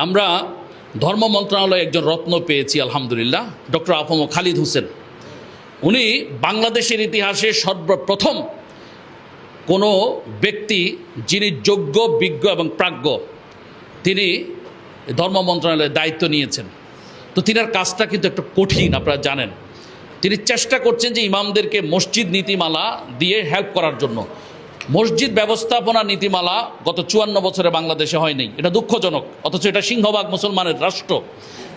আমরা ধর্ম মন্ত্রণালয়ে একজন রত্ন পেয়েছি আলহামদুলিল্লাহ, ডক্টর আফম খালিদ হোসেন। উনি বাংলাদেশের ইতিহাসে সর্বপ্রথম কোনো ব্যক্তি যিনি যোগ্য, বিজ্ঞ এবং প্রাজ্ঞ, তিনি ধর্ম মন্ত্রণালয়ের দায়িত্ব নিয়েছেন। তো তিনার কাজটা কিন্তু একটু কঠিন, আপনারা জানেন। তিনি চেষ্টা করছেন যে ইমামদেরকে মসজিদ নীতিমালা দিয়ে হেল্প করার জন্য। মসজিদ ব্যবস্থাপনা নীতিমালা গত 54 বছরে বাংলাদেশে হয়নি, এটা দুঃখজনক। অথচ এটা সিংহভাগ মুসলমানের রাষ্ট্র,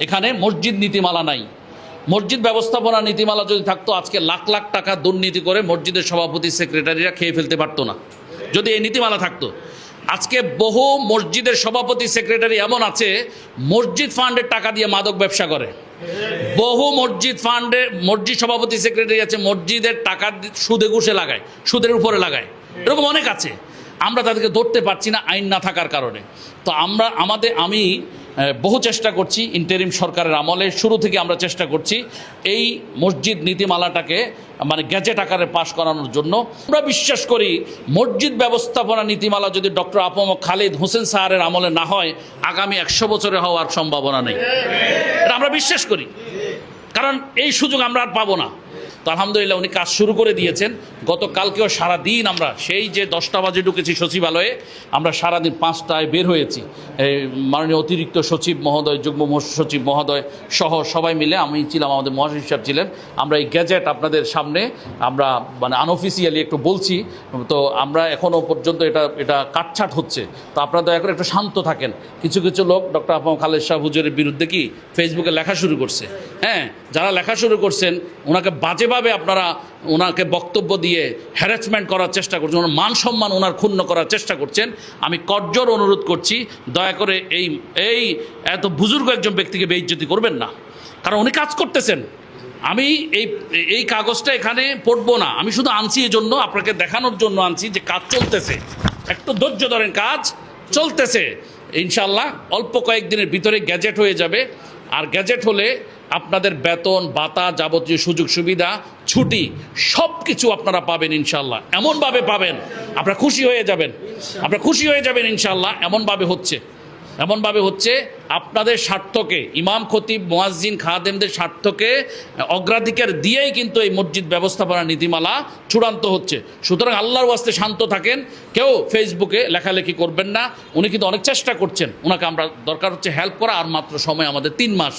এখানে মসজিদ নীতিমালা নাই। মসজিদ ব্যবস্থাপনা নীতিমালা যদি থাকতো, আজকে লাখ লাখ টাকা দুর্নীতি করে মসজিদের সভাপতি সেক্রেটারিরা খেয়ে ফেলতে পারতো না, যদি এই নীতিমালা থাকতো। আজকে বহু মসজিদের সভাপতি সেক্রেটারি এমন আছে, মসজিদ ফান্ডের টাকা দিয়ে মাদক ব্যবসা করে। বহু মসজিদ ফান্ডে মসজিদ সভাপতি সেক্রেটারি আছে, মসজিদের টাকা সুদে ঘুষে লাগায়, সুদের উপরে লাগায়, এরকম অনেক আছে। আমরা তাদেরকে ধরতে পারছি না আইন না থাকার কারণে। তো আমি বহু চেষ্টা করছি, ইন্টারিম সরকারের আমলে শুরু থেকে আমরা চেষ্টা করছি এই মসজিদ নীতিমালাটাকে মানে গ্যাজেট আকারে পাশ করানোর জন্য। আমরা বিশ্বাস করি মসজিদ ব্যবস্থাপনা নীতিমালা যদি ডক্টর আফম খালিদ হোসেন স্যারের আমলে না হয়, আগামী 100 বছরে হওয়ার সম্ভাবনা নেই, এটা আমরা বিশ্বাস করি। কারণ এই সুযোগ আমরা আর পাবো না। তো আলহামদুলিল্লাহ উনি কাজ শুরু করে দিয়েছেন। গতকালকেও সারাদিন আমরা সেই যে 10টা বাজে ঢুকেছি সচিবালয়ে, আমরা সারাদিন 5টায় বের হয়েছি। মাননীয় অতিরিক্ত সচিব মহোদয়, যুগ্ম সচিব মহোদয় সহ সবাই মিলে, আমি ছিলাম, আমাদের মহাসচিব সাহেব ছিলেন। আমরা এই গ্যাজেট আপনাদের সামনে আমরা মানে আনঅফিসিয়ালি একটু বলছি। তো আমরা এখনও পর্যন্ত এটা কাটছাট হচ্ছে। তো আপনারা দয়া করে একটু শান্ত থাকেন। কিছু কিছু লোক ডক্টর আফম খালেদ শাহ হুজুরের বিরুদ্ধে কি ফেসবুকে লেখা শুরু করছে। হ্যাঁ, যারা লেখা শুরু করছেন ওনাকে বাজেভাবে আপনারা ওনাকে বক্তব্য দিয়ে হ্যারাসমেন্ট করার চেষ্টা করছেন, ওনার মান সম্মান ওনার ক্ষুণ্ণ করার চেষ্টা করছেন। আমি করজোর অনুরোধ করছি, দয়া করে এই এত বুজুর্গ একজন ব্যক্তিকে বেইজ্জতি করবেন না, কারণ উনি কাজ করতেছেন। আমি এই কাগজটা এখানে পড়বো না, আমি শুধু আনছি এই জন্য, আপনাকে দেখানোর জন্য আনছি যে কাজ চলতেছে। একটু ধৈর্য ধরেন, কাজ চলতেছে। ইনশাআল্লাহ অল্প কয়েকদিনের ভিতরে গ্যাজেট হয়ে যাবে। আর গ্যাজেট হলে আপনাদের বেতন ভাতা, যাবতীয় সুযোগ সুবিধা, ছুটি সব কিছু আপনারা পাবেন ইনশাআল্লাহ। এমনভাবে পাবেন আপনারা খুশি হয়ে যাবেন, ইনশাআল্লাহ। এমনভাবে হচ্ছে আপনাদের স্বার্থকে, ইমাম খতিব মুয়াজ্জিন খাদেমদের স্বার্থকে অগ্রাধিকার দিয়েই কিন্তু এই মসজিদ ব্যবস্থাপনা নীতিমালা চূড়ান্ত হচ্ছে। সুতরাং আল্লাহর ওয়াস্তে শান্ত থাকেন, কেউ ফেসবুকে লেখালেখি করবেন না। উনি কিন্তু অনেক চেষ্টা করছেন, ওনাকে আমরা দরকার হচ্ছে হেল্প করা। আর মাত্র সময় আমাদের 3 মাস।